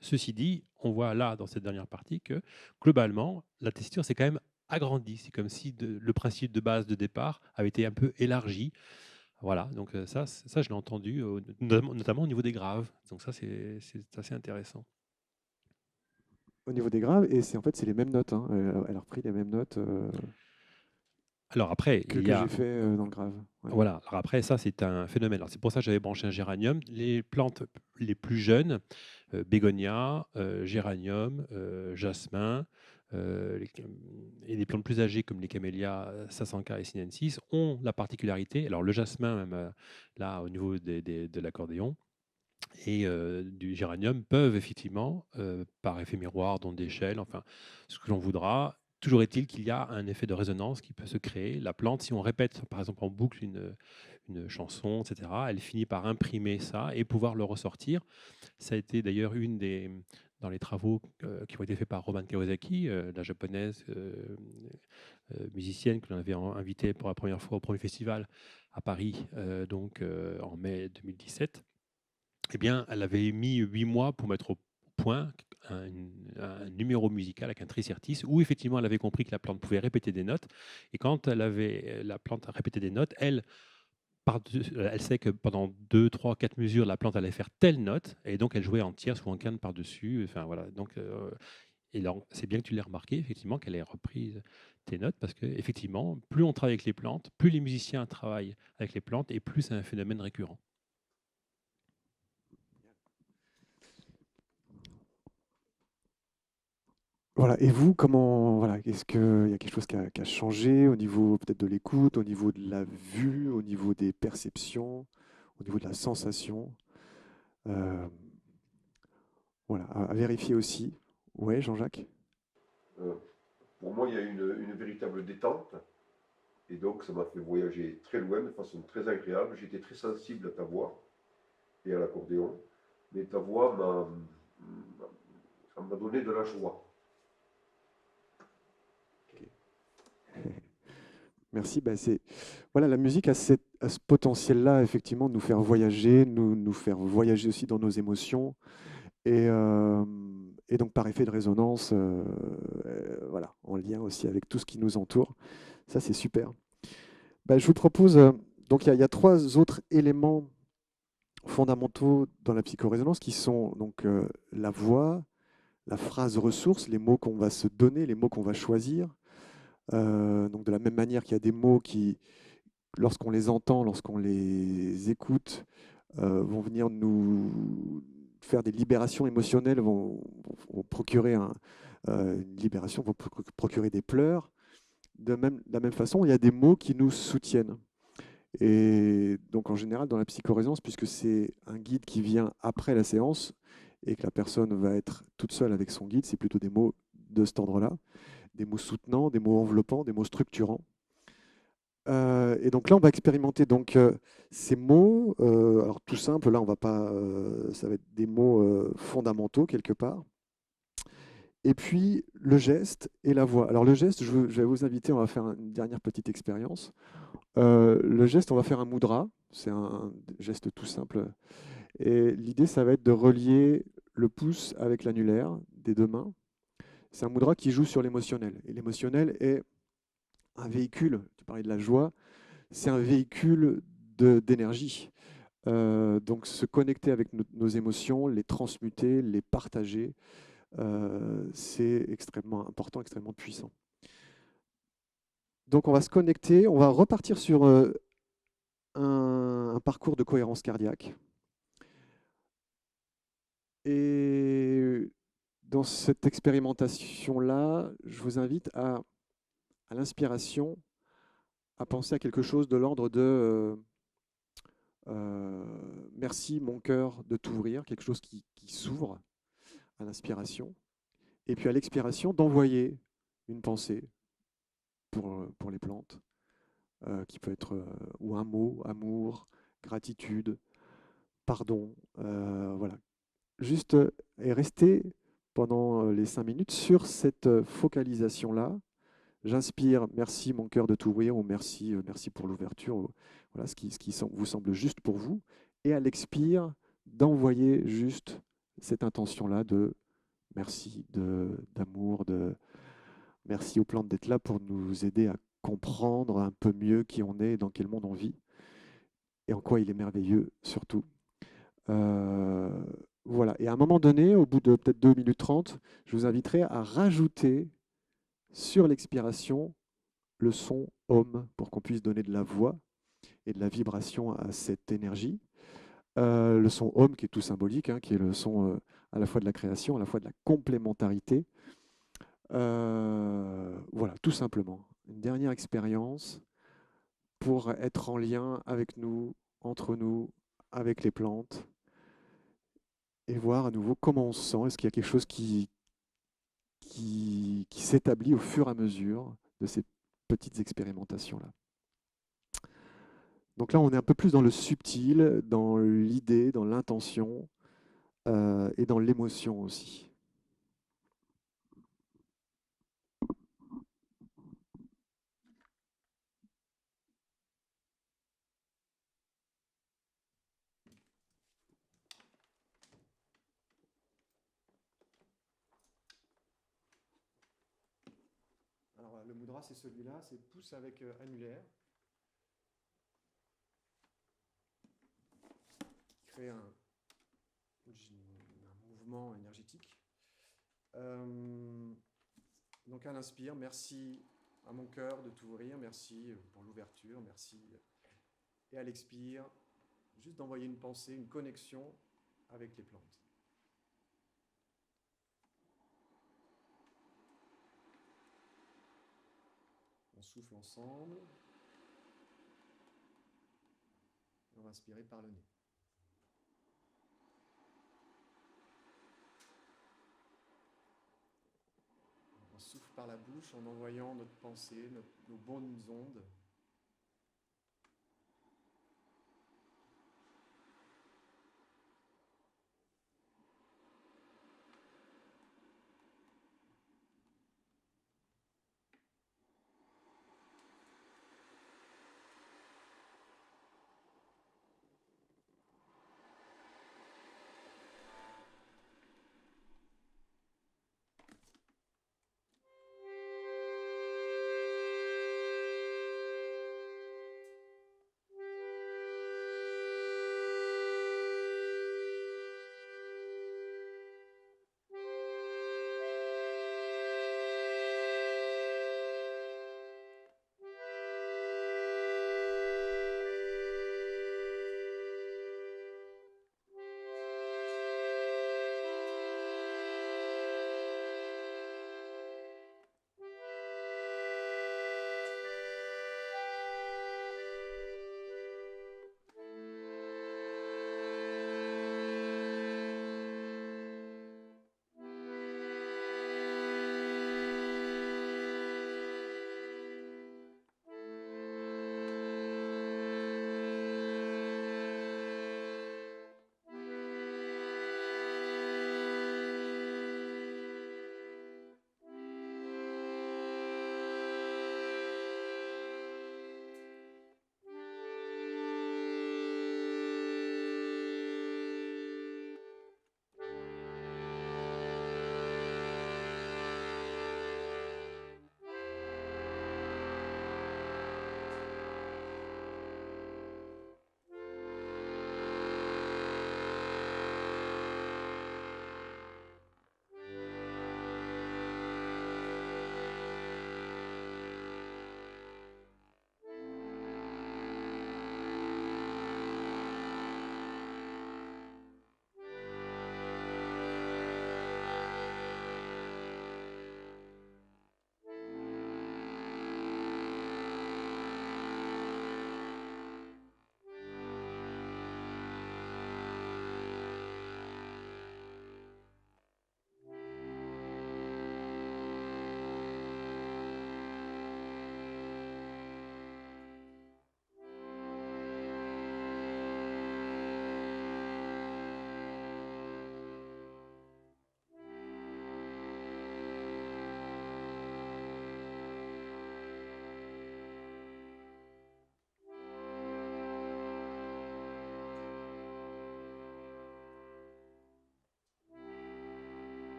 Ceci dit, on voit là, dans cette dernière partie, que globalement, la texture s'est quand même agrandie. C'est comme si le principe de base de départ avait été un peu élargi. Voilà, donc ça je l'ai entendu, notamment au niveau des graves. Donc ça, c'est assez intéressant.
Au niveau des graves, et en fait, c'est les mêmes notes, hein. Elle a repris les mêmes notes
Alors après, il y
que j'ai
a
fait dans le grave. Ouais.
voilà, alors après ça c'est un phénomène. Alors c'est pour ça que j'avais branché un géranium. Les plantes les plus jeunes, bégonia, géranium, jasmin, et les plantes plus âgées comme les camélias sasanka et sinensis ont la particularité, alors le jasmin même là au niveau de l'accordéon et du géranium peuvent effectivement, par effet miroir, d'onde d'échelle, enfin ce que l'on voudra. Toujours est-il qu'il y a un effet de résonance qui peut se créer. La plante, si on répète par exemple en boucle une chanson, etc., elle finit par imprimer ça et pouvoir le ressortir. Ça a été d'ailleurs dans les travaux qui ont été faits par Roman Kawasaki, la japonaise musicienne que l'on avait invitée pour la première fois au premier festival à Paris, en mai 2017. Eh bien, elle avait mis 8 mois pour mettre au point un numéro musical avec un tricertis où effectivement elle avait compris que la plante pouvait répéter des notes. Et quand la plante a répété des notes, elle sait que pendant 2, 3, 4 mesures, la plante allait faire telle note, et donc elle jouait en tierce ou en quinte par-dessus. Enfin, voilà. Donc, et là, c'est bien que tu l'aies remarqué, effectivement, qu'elle ait repris tes notes, parce que effectivement, plus on travaille avec les plantes, plus les musiciens travaillent avec les plantes, et plus c'est un phénomène récurrent.
Voilà. Et vous, comment, voilà, est-ce qu'il y a quelque chose qui a changé au niveau peut-être de l'écoute, au niveau de la vue, au niveau des perceptions, au niveau de la sensation? Euh, voilà, à vérifier aussi. Ouais, Jean-Jacques?
Euh, pour moi, il y a une véritable détente. Et donc, ça m'a fait voyager très loin de façon très agréable. J'étais très sensible à ta voix et à l'accordéon. Mais ta voix m'a donné de la joie.
Merci. Bah, voilà, la musique a ce potentiel-là, effectivement, de nous faire voyager, nous faire voyager aussi dans nos émotions. Et donc, par effet de résonance, voilà, en lien aussi avec tout ce qui nous entoure. Ça, c'est super. Bah, je vous propose, donc il y a trois autres éléments fondamentaux dans la psychorésonance qui sont donc la voix, la phrase ressource, les mots qu'on va se donner, les mots qu'on va choisir. Donc de la même manière qu'il y a des mots qui, lorsqu'on les entend, lorsqu'on les écoute, vont venir nous faire des libérations émotionnelles, vont procurer une libération, vont procurer des pleurs. De la même façon, il y a des mots qui nous soutiennent. Et donc en général, dans la psychorésonance, puisque c'est un guide qui vient après la séance et que la personne va être toute seule avec son guide, c'est plutôt des mots de cet ordre-là, des mots soutenants, des mots enveloppants, des mots structurants. Et donc là, on va expérimenter donc ces mots. Alors tout simple, là, on va pas. Ça va être des mots fondamentaux quelque part. Et puis le geste et la voix. Alors le geste, je vais vous inviter. On va faire une dernière petite expérience. Le geste, on va faire un mudra. C'est un geste tout simple. Et l'idée, ça va être de relier le pouce avec l'annulaire des deux mains. C'est un mudra qui joue sur l'émotionnel. Et l'émotionnel est un véhicule. Tu parlais de la joie. C'est un véhicule d'énergie. Donc se connecter avec nos émotions, les transmuter, les partager, c'est extrêmement important, extrêmement puissant. Donc on va se connecter, on va repartir sur un parcours de cohérence cardiaque. Et dans cette expérimentation-là, je vous invite à l'inspiration, à penser à quelque chose de l'ordre de merci mon cœur de t'ouvrir, quelque chose qui s'ouvre à l'inspiration. Et puis à l'expiration, d'envoyer une pensée pour les plantes. qui peut être ou un mot, amour, gratitude, pardon, voilà. Juste et rester pendant les 5 minutes sur cette focalisation-là. J'inspire, merci mon cœur de t'ouvrir, ou merci, merci pour l'ouverture, voilà ce qui vous semble juste pour vous. Et à l'expire, d'envoyer juste cette intention-là de merci, d'amour, merci aux plantes d'être là pour nous aider à comprendre un peu mieux qui on est, dans quel monde on vit, et en quoi il est merveilleux surtout. Euh, voilà. Et à un moment donné, au bout de peut-être 2 minutes 30, je vous inviterai à rajouter sur l'expiration le son Om pour qu'on puisse donner de la voix et de la vibration à cette énergie. Le son Om qui est tout symbolique, hein, qui est le son à la fois de la création, à la fois de la complémentarité. Voilà, tout simplement. Une dernière expérience pour être en lien avec nous, entre nous, avec les plantes, et voir à nouveau comment on se sent. Est-ce qu'il y a quelque chose qui s'établit au fur et à mesure de ces petites expérimentations-là. Donc là, on est un peu plus dans le subtil, dans l'idée, dans l'intention et dans l'émotion aussi. Alors, le mudra, c'est celui-là, c'est pouce avec annulaire. Crée un mouvement énergétique. Donc à l'inspire, merci à mon cœur de t'ouvrir, merci pour l'ouverture, merci. Et à l'expire, juste d'envoyer une pensée, une connexion avec les plantes. On souffle ensemble. Et on va inspirer par le nez. On souffle par la bouche en envoyant notre pensée, nos bonnes ondes.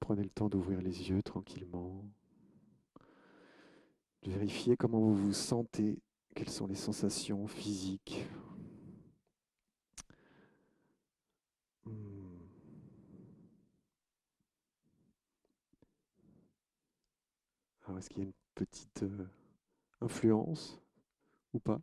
Prenez le temps d'ouvrir les yeux tranquillement, de vérifier comment vous vous sentez, quelles sont les sensations physiques. Hmm. Alors, est-ce qu'il y a une petite influence ou pas?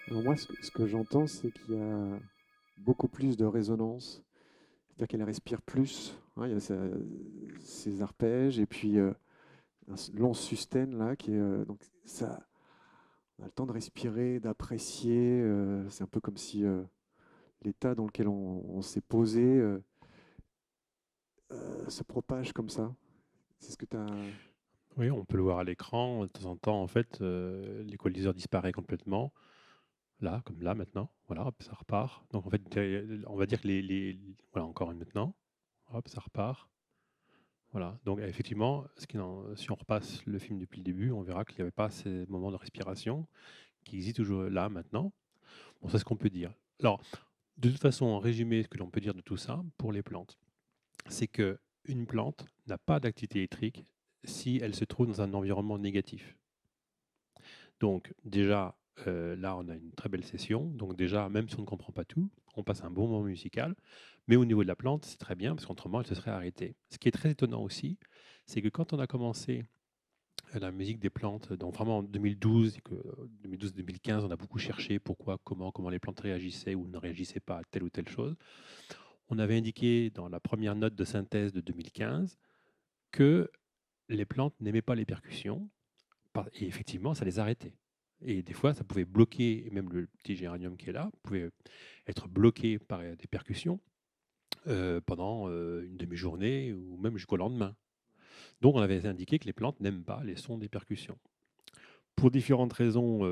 Alors moi, ce que j'entends, c'est qu'il y a beaucoup plus de résonance, c'est-à-dire qu'elle respire plus, hein, il y a ces arpèges, et puis un long sustain là, qui est, donc ça, on a le temps de respirer, d'apprécier, c'est un peu comme si l'état dans lequel on s'est posé se propage comme ça. C'est ce que tu as...
Oui, on peut le voir à l'écran. De temps en temps, en fait, l'équaliseur disparaît complètement. Là, comme là maintenant. Voilà, hop, ça repart. Donc en fait, on va dire que voilà, encore une maintenant. Hop, ça repart. Voilà. Donc effectivement, si on repasse le film depuis le début, on verra qu'il n'y avait pas ces moments de respiration qui existent toujours là maintenant. Bon, c'est ce qu'on peut dire. Alors, de toute façon, en résumé, ce que l'on peut dire de tout ça pour les plantes, c'est que une plante n'a pas d'activité électrique si elle se trouve dans un environnement négatif. Donc déjà, là, on a une très belle session. Donc déjà, même si on ne comprend pas tout, on passe un bon moment musical. Mais au niveau de la plante, c'est très bien, parce qu'autrement, elle se serait arrêtée. Ce qui est très étonnant aussi, c'est que quand on a commencé la musique des plantes, donc vraiment en 2012, 2012-2015, on a beaucoup cherché pourquoi, comment les plantes réagissaient ou ne réagissaient pas à telle ou telle chose. On avait indiqué dans la première note de synthèse de 2015 que les plantes n'aimaient pas les percussions, et effectivement, ça les arrêtait. Et des fois, ça pouvait bloquer, et même le petit géranium qui est là, pouvait être bloqué par des percussions pendant une demi-journée ou même jusqu'au lendemain. Donc, on avait indiqué que les plantes n'aiment pas les sons des percussions. Pour différentes raisons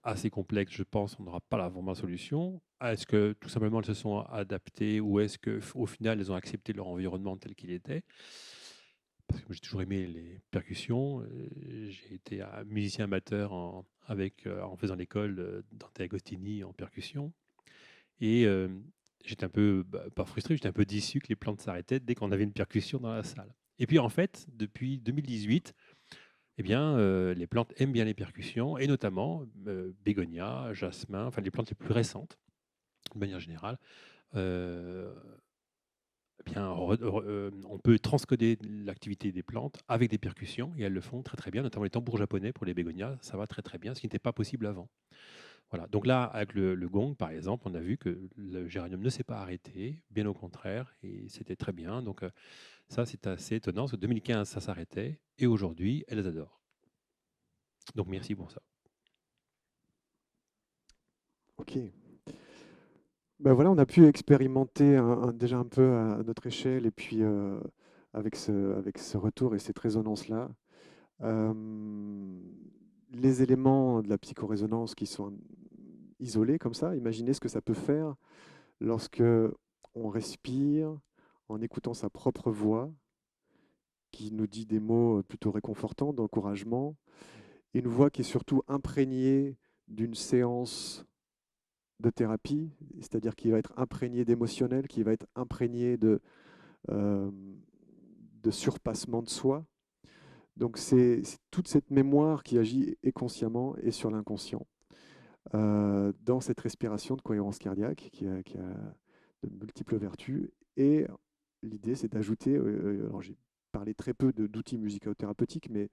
assez complexes, je pense, on n'aura pas vraiment la solution. Est-ce que tout simplement elles se sont adaptées ou est-ce qu'au final elles ont accepté leur environnement tel qu'il était? Parce que j'ai toujours aimé les percussions. J'ai été un musicien amateur en faisant l'école Dante Agostini en percussion. Et j'étais un peu, pas frustré, j'étais un peu déçu que les plantes s'arrêtaient dès qu'on avait une percussion dans la salle. Et puis en fait, depuis 2018, eh bien, les plantes aiment bien les percussions, et notamment bégonia, jasmin, enfin les plantes les plus récentes, de manière générale. Euh, eh bien, on peut transcoder l'activité des plantes avec des percussions, et elles le font très très bien, notamment les tambours japonais pour les bégonias, ça va très très bien, ce qui n'était pas possible avant. Voilà. Donc là, avec le gong, par exemple, on a vu que le géranium ne s'est pas arrêté, bien au contraire, et c'était très bien. Donc ça, c'est assez étonnant, parce que 2015, ça s'arrêtait, et aujourd'hui, elles adorent. Donc merci pour ça.
Ok. Ben voilà, on a pu expérimenter déjà un peu à notre échelle et puis avec ce retour et cette résonance-là. Euh, les éléments de la psychorésonance qui sont isolés comme ça, imaginez ce que ça peut faire lorsque on respire en écoutant sa propre voix qui nous dit des mots plutôt réconfortants, d'encouragement, une voix qui est surtout imprégnée d'une séance de thérapie, c'est-à-dire qui va être imprégnée d'émotionnel, qui va être imprégnée euh, de surpassement de soi. Donc c'est toute cette mémoire qui agit et consciemment et sur l'inconscient. Dans cette respiration de cohérence cardiaque qui a de multiples vertus. Et l'idée, c'est d'ajouter, alors j'ai parlé très peu d'outils musicothérapeutiques, mais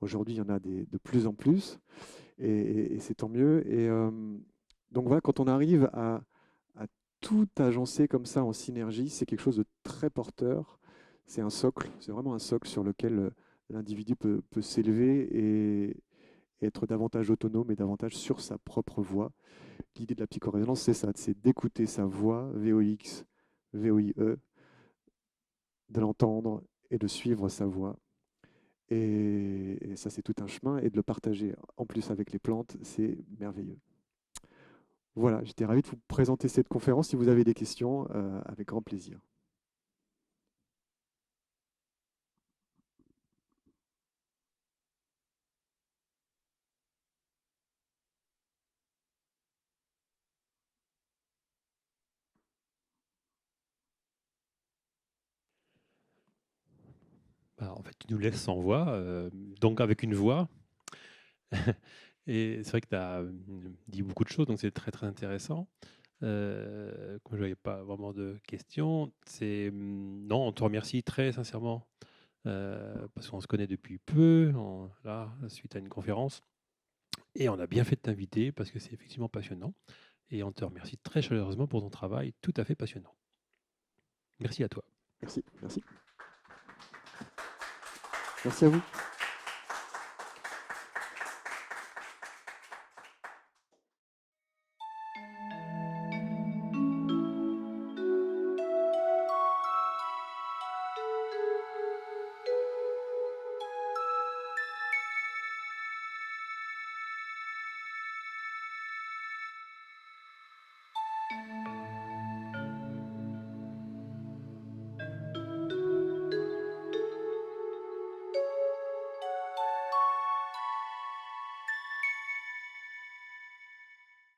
aujourd'hui, il y en a de plus en plus, et c'est tant mieux. Et donc voilà, quand on arrive à tout agencer comme ça en synergie, c'est quelque chose de très porteur. C'est un socle, c'est vraiment un socle sur lequel l'individu peut s'élever et être davantage autonome et davantage sur sa propre voix. L'idée de la psychorésonance, c'est ça, c'est d'écouter sa voix, VOX, VOIE, de l'entendre et de suivre sa voix. Et ça, c'est tout un chemin, et de le partager en plus avec les plantes, c'est merveilleux. Voilà, j'étais ravi de vous présenter cette conférence. Si vous avez des questions, avec grand plaisir.
Bah, en fait, tu nous laisses sans voix, donc avec une voix. Et c'est vrai que tu as dit beaucoup de choses, donc c'est très très intéressant. Comme je n'avais pas vraiment de questions, non, on te remercie très sincèrement parce qu'on se connaît depuis peu, là, suite à une conférence, et on a bien fait de t'inviter parce que c'est effectivement passionnant. Et on te remercie très chaleureusement pour ton travail tout à fait passionnant. Merci à toi.
Merci, merci. Merci à vous.